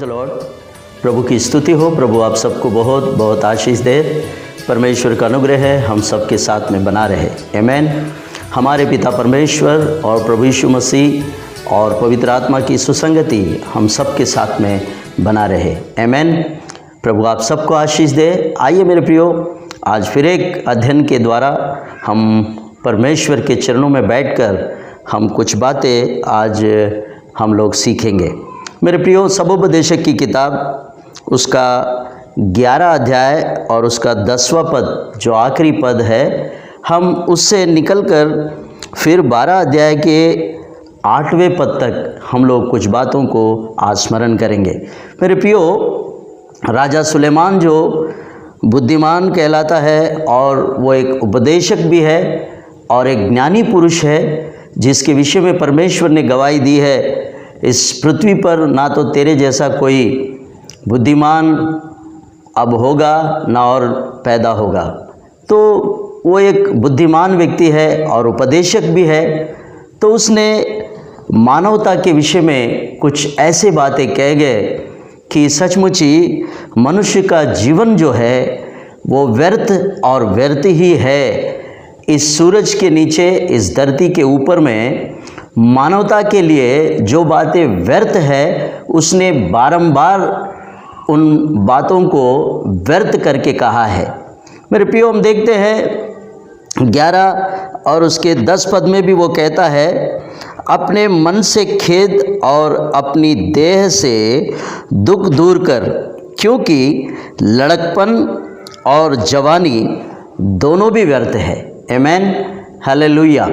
Lord. प्रभु की स्तुति हो। प्रभु आप सबको बहुत बहुत आशीष दे। परमेश्वर का अनुग्रह है हम सबके साथ में बना रहे। आमीन। हमारे पिता परमेश्वर और प्रभु यीशु मसीह और पवित्र आत्मा की सुसंगति हम सबके साथ में बना रहे। आमीन। प्रभु आप सबको आशीष दे। आइए मेरे प्रियो, आज फिर एक अध्ययन के द्वारा हम परमेश्वर के चरणों में बैठकर हम कुछ बातें आज हम लोग सीखेंगे। मेरे प्रियो, सबोपदेशक की किताब उसका 11 अध्याय और उसका 10वां पद जो आखिरी पद है, हम उससे निकलकर फिर 12 अध्याय के 8वें पद तक हम लोग कुछ बातों को आज स्मरण करेंगे। मेरे प्रियो, राजा सुलेमान जो बुद्धिमान कहलाता है और वो एक उपदेशक भी है और एक ज्ञानी पुरुष है, जिसके विषय में परमेश्वर ने गवाही दी है, इस पृथ्वी पर ना तो तेरे जैसा कोई बुद्धिमान अब होगा ना और पैदा होगा। तो वो एक बुद्धिमान व्यक्ति है और उपदेशक भी है। तो उसने मानवता के विषय में कुछ ऐसे बातें कह गए कि सचमुच ही मनुष्य का जीवन जो है वो व्यर्थ और व्यर्थ ही है। इस सूरज के नीचे, इस धरती के ऊपर में मानवता के लिए जो बातें व्यर्थ है, उसने बारंबार उन बातों को व्यर्थ करके कहा है। मेरे प्रियो, हम देखते हैं 11 और उसके 10 पद में भी वो कहता है, अपने मन से खेद और अपनी देह से दुख दूर कर, क्योंकि लड़कपन और जवानी दोनों भी व्यर्थ है। आमीन, हालेलुया।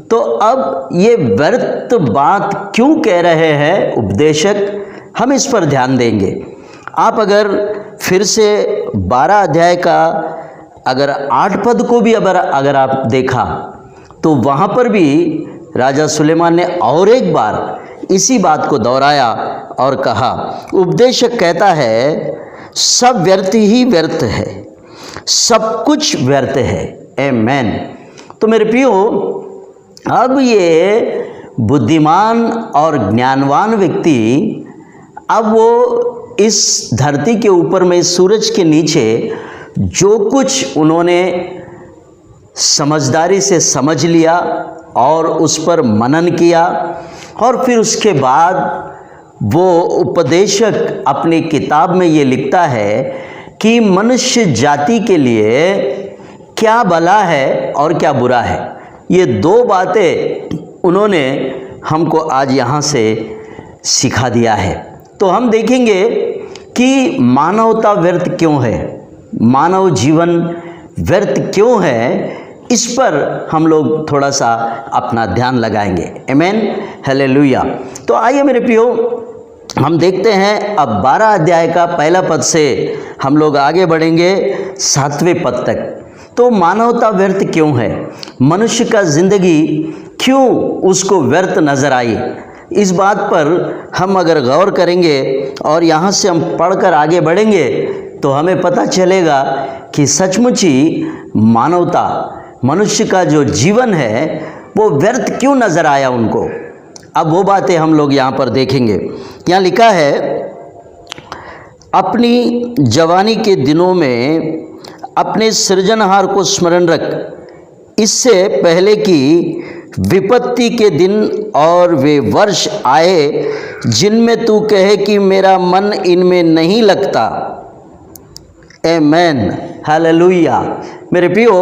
तो अब ये व्यर्थ बात क्यों कह रहे हैं उपदेशक, हम इस पर ध्यान देंगे। आप अगर फिर से 12 अध्याय का अगर 8 पद को भी अगर आप देखा तो वहाँ पर भी राजा सुलेमान ने और एक बार इसी बात को दोहराया और कहा, उपदेशक कहता है सब व्यर्थ ही व्यर्थ है, सब कुछ व्यर्थ है। आमीन। तो मेरे प्रियो, अब ये बुद्धिमान और ज्ञानवान व्यक्ति अब वो इस धरती के ऊपर में सूरज के नीचे जो कुछ उन्होंने समझदारी से समझ लिया और उस पर मनन किया, और फिर उसके बाद वो उपदेशक अपनी किताब में ये लिखता है कि मनुष्य जाति के लिए क्या भला है और क्या बुरा है। ये दो बातें उन्होंने हमको आज यहाँ से सिखा दिया है। तो हम देखेंगे कि मानवता व्यर्थ क्यों है, मानव जीवन व्यर्थ क्यों है, इस पर हम लोग थोड़ा सा अपना ध्यान लगाएंगे। आमीन, हालेलुया। तो आइए मेरे प्रियो, हम देखते हैं अब 12 अध्याय का पहला पद से हम लोग आगे बढ़ेंगे 7वें पद तक। तो मानवता व्यर्थ क्यों है, मनुष्य का ज़िंदगी क्यों उसको व्यर्थ नज़र आई, इस बात पर हम अगर गौर करेंगे और यहाँ से हम पढ़कर आगे बढ़ेंगे तो हमें पता चलेगा कि सचमुच ही मानवता, मनुष्य का जो जीवन है वो व्यर्थ क्यों नज़र आया उनको। अब वो बातें हम लोग यहाँ पर देखेंगे। यहाँ लिखा है, अपनी जवानी के दिनों में अपने सृजनहार को स्मरण रख, इससे पहले कि विपत्ति के दिन और वे वर्ष आए जिनमें तू कहे कि मेरा मन इनमें नहीं लगता। आमीन, हालेलुया। मेरे प्रियो,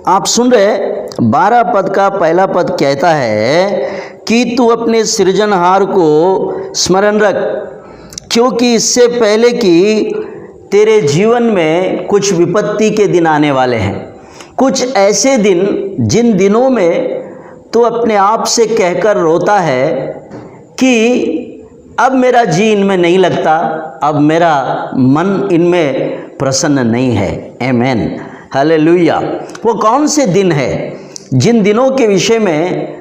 आप सुन रहे 12 पद का पहला पद कहता है कि तू अपने सृजनहार को स्मरण रख, क्योंकि इससे पहले कि तेरे जीवन में कुछ विपत्ति के दिन आने वाले हैं, कुछ ऐसे दिन जिन दिनों में तू अपने आप से कहकर रोता है कि अब मेरा जी इनमें नहीं लगता, अब मेरा मन इनमें प्रसन्न नहीं है। आमीन, हालेलुया। वो कौन से दिन है, जिन दिनों के विषय में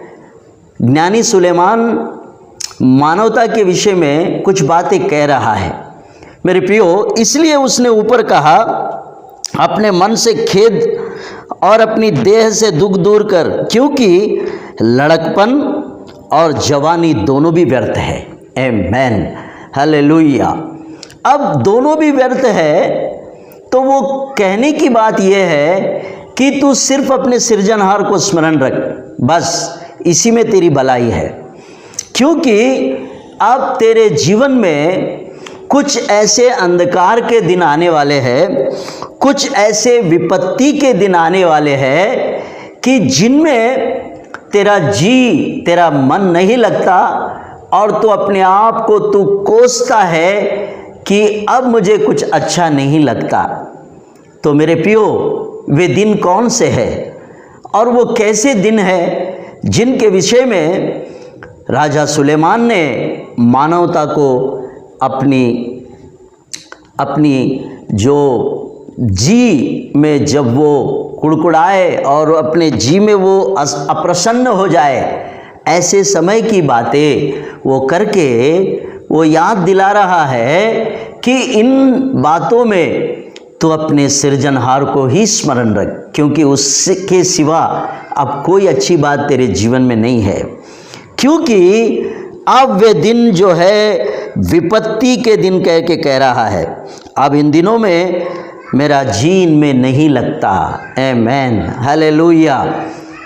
ज्ञानी सुलेमान मानवता के विषय में कुछ बातें कह रहा है। मेरे प्रियो, इसलिए उसने ऊपर कहा, अपने मन से खेद और अपनी देह से दुख दूर कर, क्योंकि लड़कपन और जवानी दोनों भी व्यर्थ है। आमीन, हालेलुया। अब दोनों भी व्यर्थ है, तो वो कहने की बात यह है कि तू सिर्फ अपने सृजनहार को स्मरण रख, बस इसी में तेरी भलाई है। क्योंकि अब तेरे जीवन में कुछ ऐसे अंधकार के दिन आने वाले हैं, कुछ ऐसे विपत्ति के दिन आने वाले हैं कि जिनमें तेरा मन नहीं लगता और तू अपने आप को तू कोसता है कि अब मुझे कुछ अच्छा नहीं लगता। तो मेरे प्रियो, वे दिन कौन से हैं और वो कैसे दिन हैं जिनके विषय में राजा सुलेमान ने मानवता को अपनी जो जी में जब वो कुड़कुड़ाए और अपने जी में वो अप्रसन्न हो जाए, ऐसे समय की बातें वो करके वो याद दिला रहा है कि इन बातों में तो अपने सृजनहार को ही स्मरण रख, क्योंकि उसके सिवा अब कोई अच्छी बात तेरे जीवन में नहीं है। क्योंकि अब वे दिन जो है विपत्ति के दिन कह के कह रहा है, अब इन दिनों में मेरा जी इनमें नहीं लगता। आमेन, हालेलुया।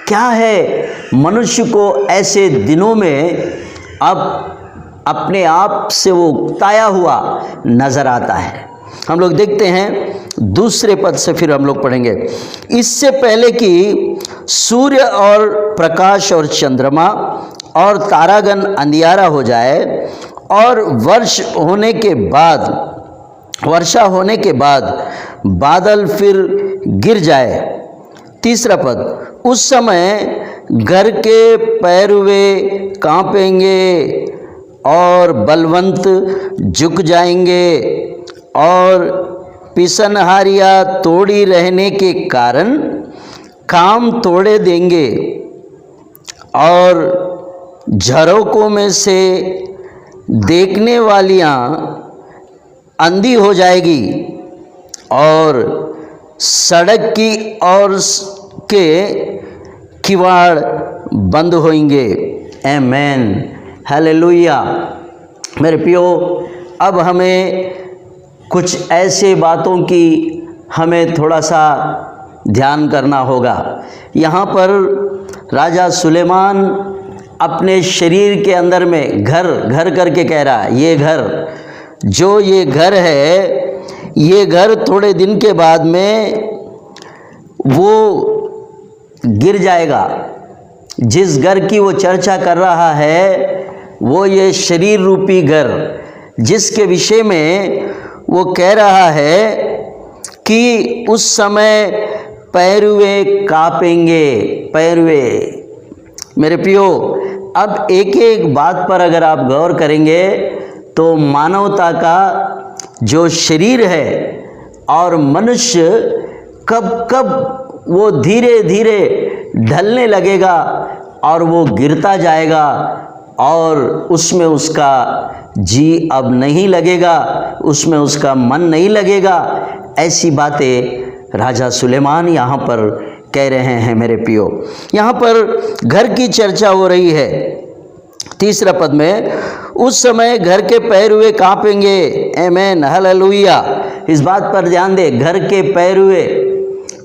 क्या है, मनुष्य को ऐसे दिनों में अब अपने आप से वो उकताया हुआ नजर आता है। हम लोग देखते हैं दूसरे पद से, फिर हम लोग पढ़ेंगे। इससे पहले कि सूर्य और प्रकाश और चंद्रमा और तारागण अंधियारा हो जाए और वर्षा होने के बाद बादल फिर गिर जाए। तीसरा पद, उस समय घर के पैरुए कांपेंगे और बलवंत झुक जाएंगे और पिसनहारियाँ तोड़ी रहने के कारण काम तोड़े देंगे और झरोकों में से देखने वालियाँ अंधी हो जाएगी और सड़क की ओर के किवाड़ बंद होंगे। आमेन, हालेलुया। मेरे प्रियो, अब हमें कुछ ऐसे बातों की हमें थोड़ा सा ध्यान करना होगा। यहाँ पर राजा सुलेमान अपने शरीर के अंदर में घर करके कह रहा है, ये घर है, ये घर थोड़े दिन के बाद में वो गिर जाएगा। जिस घर की वो चर्चा कर रहा है वो ये शरीर रूपी घर, जिसके विषय में वो कह रहा है कि उस समय पैरुए कांपेंगे। पैरुए, मेरे प्रियो, अब एक एक बात पर अगर आप गौर करेंगे तो मानवता का जो शरीर है और मनुष्य कब वो धीरे धीरे ढलने लगेगा और वो गिरता जाएगा और उसमें उसका जी अब नहीं लगेगा, उसमें उसका मन नहीं लगेगा। ऐसी बातें राजा सुलेमान यहाँ पर कह रहे हैं। मेरे प्रियो, यहाँ पर घर की चर्चा हो रही है। तीसरा पद में, उस समय घर के पैरुए कांपेंगे। आमेन, हालेलुया। इस बात पर ध्यान दे, घर के पैरुए।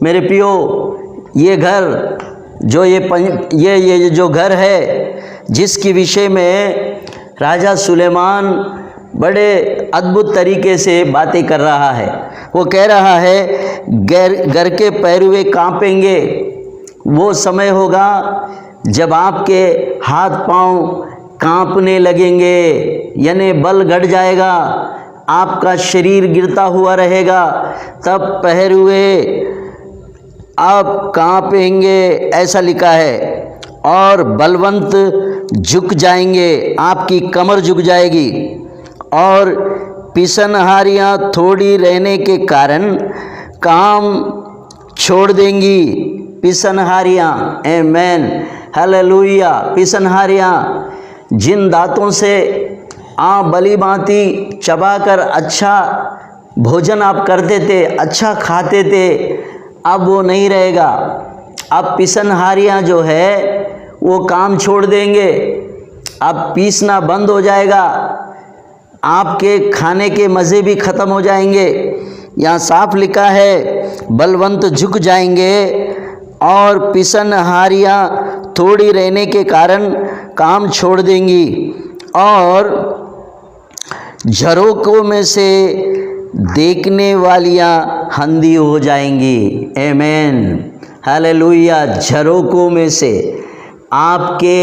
मेरे प्रियो, ये घर जो ये जो घर है, जिसके विषय में राजा सुलेमान बड़े अद्भुत तरीके से बातें कर रहा है। वो कह रहा है घर के पैरुए कांपेंगे। वो समय होगा जब आपके हाथ पांव कांपने लगेंगे, यानी बल घट जाएगा, आपका शरीर गिरता हुआ रहेगा, तब पैरुए आप कांपेंगे, ऐसा लिखा है। और बलवंत झुक जाएंगे, आपकी कमर झुक जाएगी और पिसनहारियाँ थोड़ी रहने के कारण काम छोड़ देंगी। पिसनहारियाँ, आमेन, हालेलुया। पिसनहारियाँ, जिन दांतों से आप भली भांति चबाकर अच्छा भोजन आप करते थे, अच्छा खाते थे, अब वो नहीं रहेगा। अब पिसनहारियाँ जो है वो काम छोड़ देंगे, अब पीसना बंद हो जाएगा। आपके खाने के मज़े भी ख़त्म हो जाएंगे। यहाँ साफ लिखा है बलवंत झुक जाएंगे और पिसनहारियाँ थोड़ी रहने के कारण काम छोड़ देंगी और झरोकों में से देखने वालियाँ अंधी हो जाएंगी। आमीन, हालेलुया। झरोकों में से आपके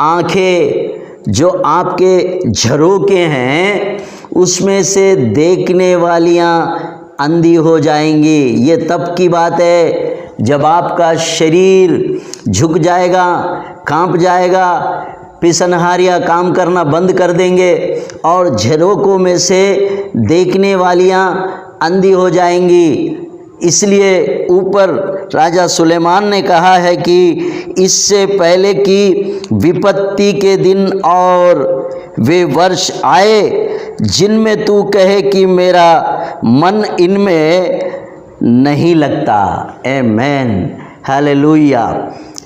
आँखें जो आपके झरोके हैं उसमें से देखने वालियाँ अंधी हो जाएंगी। ये तब की बात है जब आपका शरीर झुक जाएगा, कांप जाएगा, पिसनहारियाँ काम करना बंद कर देंगे और झरोकों में से देखने वालियाँ अंधी हो जाएंगी। इसलिए ऊपर राजा सुलेमान ने कहा है कि इससे पहले कि विपत्ति के दिन और वे वर्ष आए जिनमें तू कहे कि मेरा मन इनमें नहीं लगता। आमीन, हालेलुया।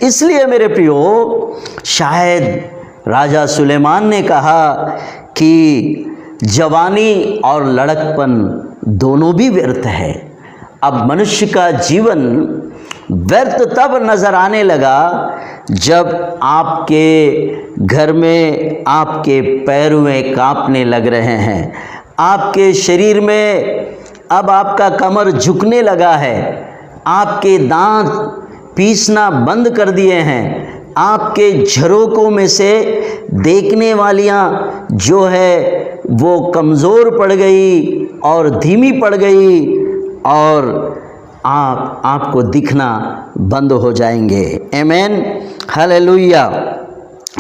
इसलिए मेरे प्रियो, शायद राजा सुलेमान ने कहा कि जवानी और लड़कपन दोनों भी व्यर्थ है। अब मनुष्य का जीवन व्यर्थ तब नज़र आने लगा जब आपके घर में आपके पैरों में कांपने लग रहे हैं, आपके शरीर में अब आपका कमर झुकने लगा है, आपके दांत पीसना बंद कर दिए हैं, आपके झरोकों में से देखने वालियाँ जो है वो कमज़ोर पड़ गई और धीमी पड़ गई और आपको दिखना बंद हो जाएंगे। आमीन, हालेलुया।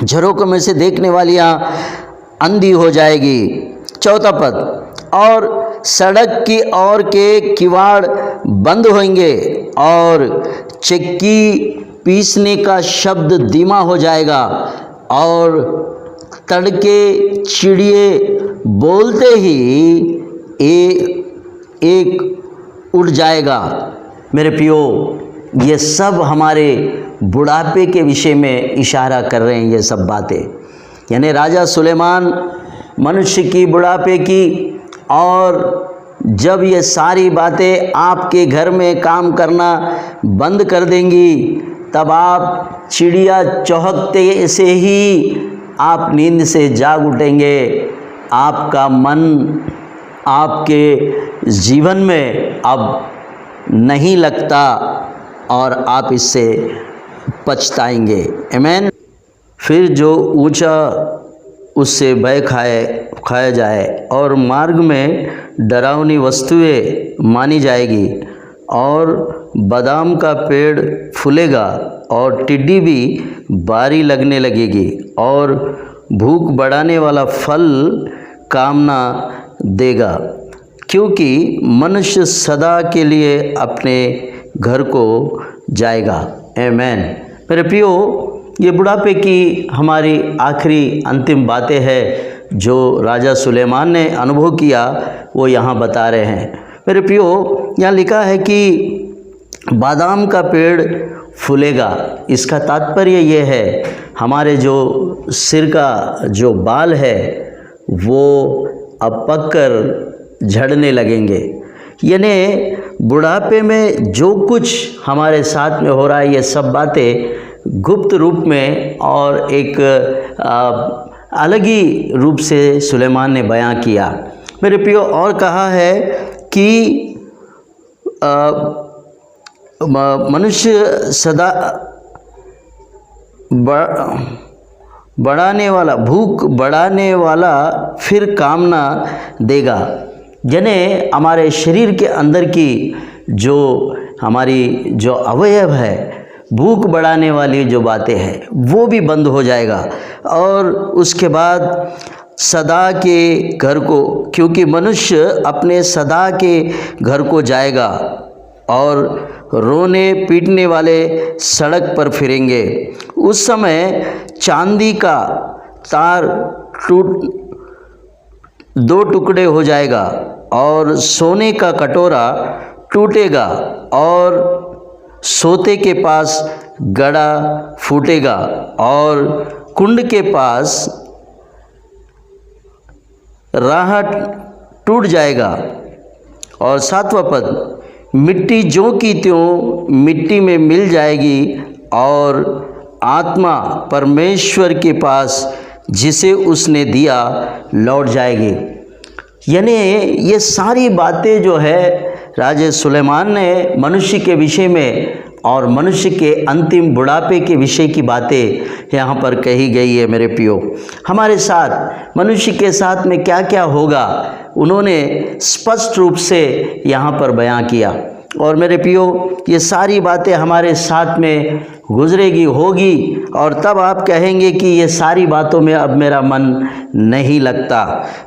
झरोकों में से देखने वालियाँ अंधी हो जाएगी। चौथा पद, और सड़क की ओर के किवाड़ बंद होंगे और चक्की पीसने का शब्द धीमा हो जाएगा और तड़के चिड़िए बोलते ही एक उड़ जाएगा। मेरे प्रियो, ये सब हमारे बुढ़ापे के विषय में इशारा कर रहे हैं। ये सब बातें यानी राजा सुलेमान मनुष्य की बुढ़ापे की, और जब ये सारी बातें आपके घर में काम करना बंद कर देंगी तब आप चिड़िया चौहकते से ही आप नींद से जाग उठेंगे। आपका मन आपके जीवन में अब नहीं लगता और आप इससे पछताएंगे। आमीन। फिर जो ऊंचा उससे भय खाया जाए और मार्ग में डरावनी वस्तुएं मानी जाएगी और बादाम का पेड़ फूलेगा और टिड्डी भी बारी लगने लगेगी और भूख बढ़ाने वाला फल कामना देगा, क्योंकि मनुष्य सदा के लिए अपने घर को जाएगा। आमीन। मेरे प्रियो, ये बुढ़ापे की हमारी आखिरी अंतिम बातें हैं जो राजा सुलेमान ने अनुभव किया, वो यहाँ बता रहे हैं। मेरे प्रियो, यहाँ लिखा है कि बादाम का पेड़ फूलेगा। इसका तात्पर्य ये है, हमारे जो सिर का जो बाल है वो अब पककर झड़ने लगेंगे। यानी बुढ़ापे में जो कुछ हमारे साथ में हो रहा है, ये सब बातें गुप्त रूप में और एक अलग ही रूप से सुलेमान ने बयां किया। मेरे प्रियो, और कहा है कि मनुष्य सदा बढ़ाने वाला, भूख बढ़ाने वाला फिर कामना देगा। यानी हमारे शरीर के अंदर की जो हमारी जो अवयव है, भूख बढ़ाने वाली जो बातें हैं वो भी बंद हो जाएगा। और उसके बाद सदा के घर को, क्योंकि मनुष्य अपने सदा के घर को जाएगा और रोने पीटने वाले सड़क पर फिरेंगे। उस समय चांदी का तार दो टुकड़े हो जाएगा और सोने का कटोरा टूटेगा और सोते के पास गड़ा फूटेगा और कुंड के पास राह टूट जाएगा। और 7वां पद, मिट्टी ज्यों की त्यों मिट्टी में मिल जाएगी और आत्मा परमेश्वर के पास जिसे उसने दिया लौट जाएगी। यानी ये सारी बातें जो है राजा सुलेमान ने मनुष्य के विषय में और मनुष्य के अंतिम बुढ़ापे के विषय की बातें यहाँ पर कही गई है। मेरे प्रियो, हमारे साथ मनुष्य के साथ में क्या क्या होगा उन्होंने स्पष्ट रूप से यहाँ पर बयां किया। और मेरे प्रियो, ये सारी बातें हमारे साथ में गुजरेगी, होगी, और तब आप कहेंगे कि ये सारी बातों में अब मेरा मन नहीं लगता,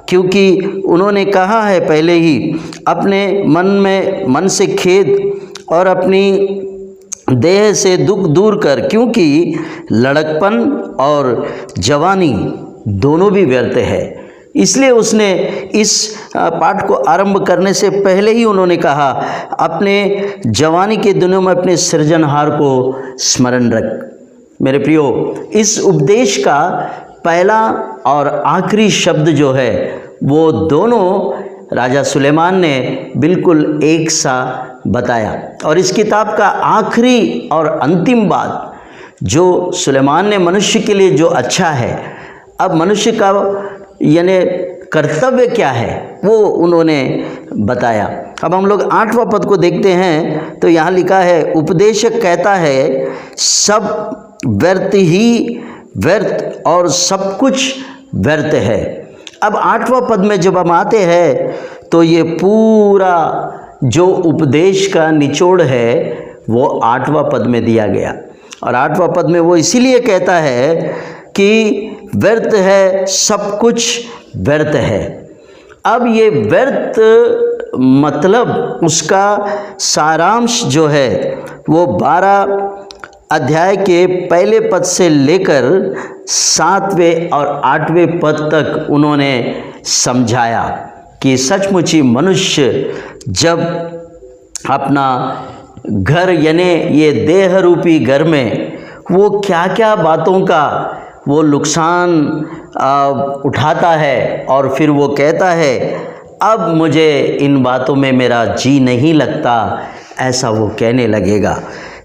क्योंकि उन्होंने कहा है पहले ही, अपने मन से खेद और अपनी देह से दुख दूर कर, क्योंकि लड़कपन और जवानी दोनों भी व्यर्थ है। इसलिए उसने इस पाठ को आरंभ करने से पहले ही उन्होंने कहा, अपने जवानी के दिनों में अपने सृजनहार को स्मरण रख। मेरे प्रियो, इस उपदेश का पहला और आखिरी शब्द जो है वो दोनों राजा सुलेमान ने बिल्कुल एक सा बताया। और इस किताब का आखिरी और अंतिम बात जो सुलेमान ने मनुष्य के लिए जो अच्छा है, अब मनुष्य का यानी कर्तव्य क्या है वो उन्होंने बताया। अब हम लोग 8वां पद को देखते हैं तो यहाँ लिखा है, उपदेशक कहता है सब व्यर्थ और सब कुछ व्यर्थ है। अब 8वां पद में जब हम आते हैं तो ये पूरा जो उपदेश का निचोड़ है वो 8वां पद में दिया गया। और 8वां पद में वो इसीलिए कहता है कि व्यर्थ है, सब कुछ व्यर्थ है। अब ये व्यर्थ मतलब उसका सारांश जो है वो 12 अध्याय के पहले पद से लेकर 7वें और 8वें पद तक उन्होंने समझाया कि सचमुच ही मनुष्य जब अपना घर यानी ये देह रूपी घर में वो क्या क्या बातों का वो नुकसान उठाता है और फिर वो कहता है अब मुझे इन बातों में मेरा जी नहीं लगता, ऐसा वो कहने लगेगा,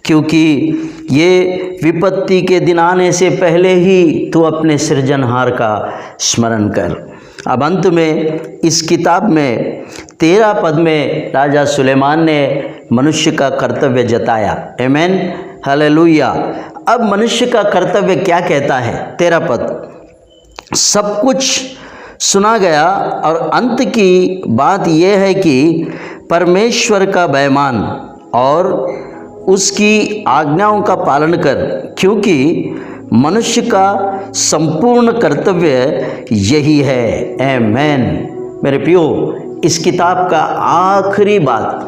क्योंकि ये विपत्ति के दिन आने से पहले ही तू अपने सृजनहार का स्मरण कर। अब अंत में इस किताब में 13 पद में राजा सुलेमान ने मनुष्य का कर्तव्य जताया। आमीन, हालेलुया। अब मनुष्य का कर्तव्य क्या कहता है? 13 पद, सब कुछ सुना गया और अंत की बात यह है कि परमेश्वर का बेईमान और उसकी आज्ञाओं का पालन कर, क्योंकि मनुष्य का संपूर्ण कर्तव्य यही है। आमीन। मेरे प्रियो, इस किताब का आखिरी बात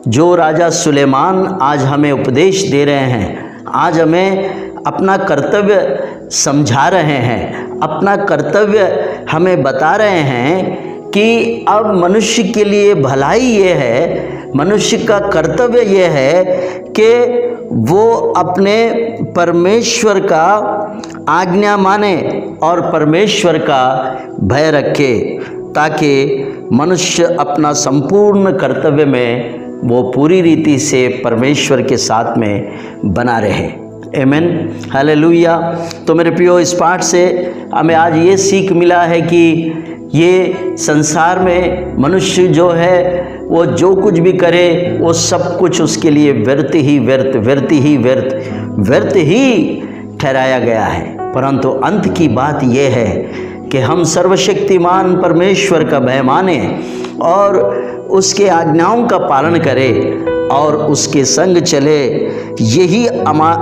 जो राजा सुलेमान आज हमें उपदेश दे रहे हैं, आज हमें अपना कर्तव्य समझा रहे हैं, अपना कर्तव्य हमें बता रहे हैं कि अब मनुष्य के लिए भलाई ये है, मनुष्य का कर्तव्य ये है कि वो अपने परमेश्वर का आज्ञा माने और परमेश्वर का भय रखे, ताकि मनुष्य अपना संपूर्ण कर्तव्य में वो पूरी रीति से परमेश्वर के साथ में बना रहे। आमीन, हालेलुया। तो मेरे प्रियो, इस पाठ से हमें आज ये सीख मिला है कि ये संसार में मनुष्य जो है वो जो कुछ भी करे वो सब कुछ उसके लिए व्यर्थ ही ठहराया गया है। परंतु अंत की बात यह है कि हम सर्वशक्तिमान परमेश्वर का भय माने और उसके आज्ञाओं का पालन करें और उसके संग चले, यही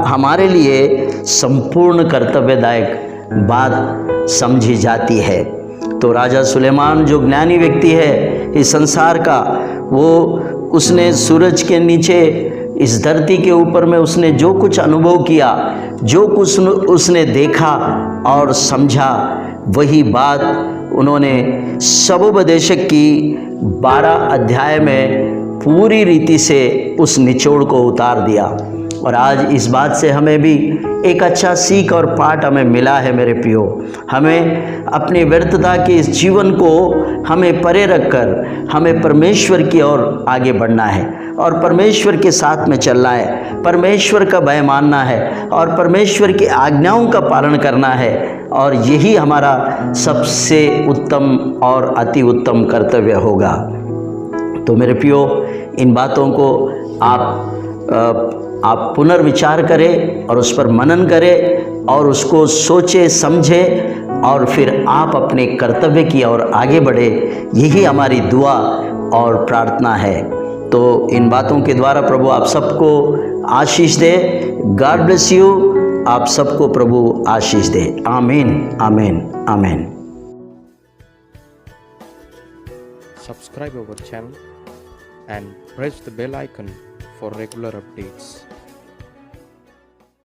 हमारे लिए संपूर्ण कर्तव्यदायक बात समझी जाती है। तो राजा सुलेमान जो ज्ञानी व्यक्ति है इस संसार का, वो उसने सूरज के नीचे इस धरती के ऊपर में उसने जो कुछ अनुभव किया, जो कुछ उसने देखा और समझा, वही बात उन्होंने सबोपदेशक की 12 अध्याय में पूरी रीति से उस निचोड़ को उतार दिया। और आज इस बात से हमें भी एक अच्छा सीख और पाठ हमें मिला है मेरे प्रियो। हमें अपनी व्यर्थता के इस जीवन को हमें परे रखकर हमें परमेश्वर की ओर आगे बढ़ना है और परमेश्वर के साथ में चलना है, परमेश्वर का भय मानना है और परमेश्वर की आज्ञाओं का पालन करना है, और यही हमारा सबसे उत्तम और अति उत्तम कर्तव्य होगा। तो मेरे प्रियो, इन बातों को आप पुनर्विचार करें और उस पर मनन करें और उसको सोचे समझे और फिर आप अपने कर्तव्य की ओर आगे बढ़े। यही हमारी दुआ और प्रार्थना है। तो इन बातों के द्वारा प्रभु आप सबको आशीष दे। God bless you. आप सबको प्रभु आशीष दे। आमीन, आमीन, आमीन। Subscribe our channel and press the bell icon for regular updates.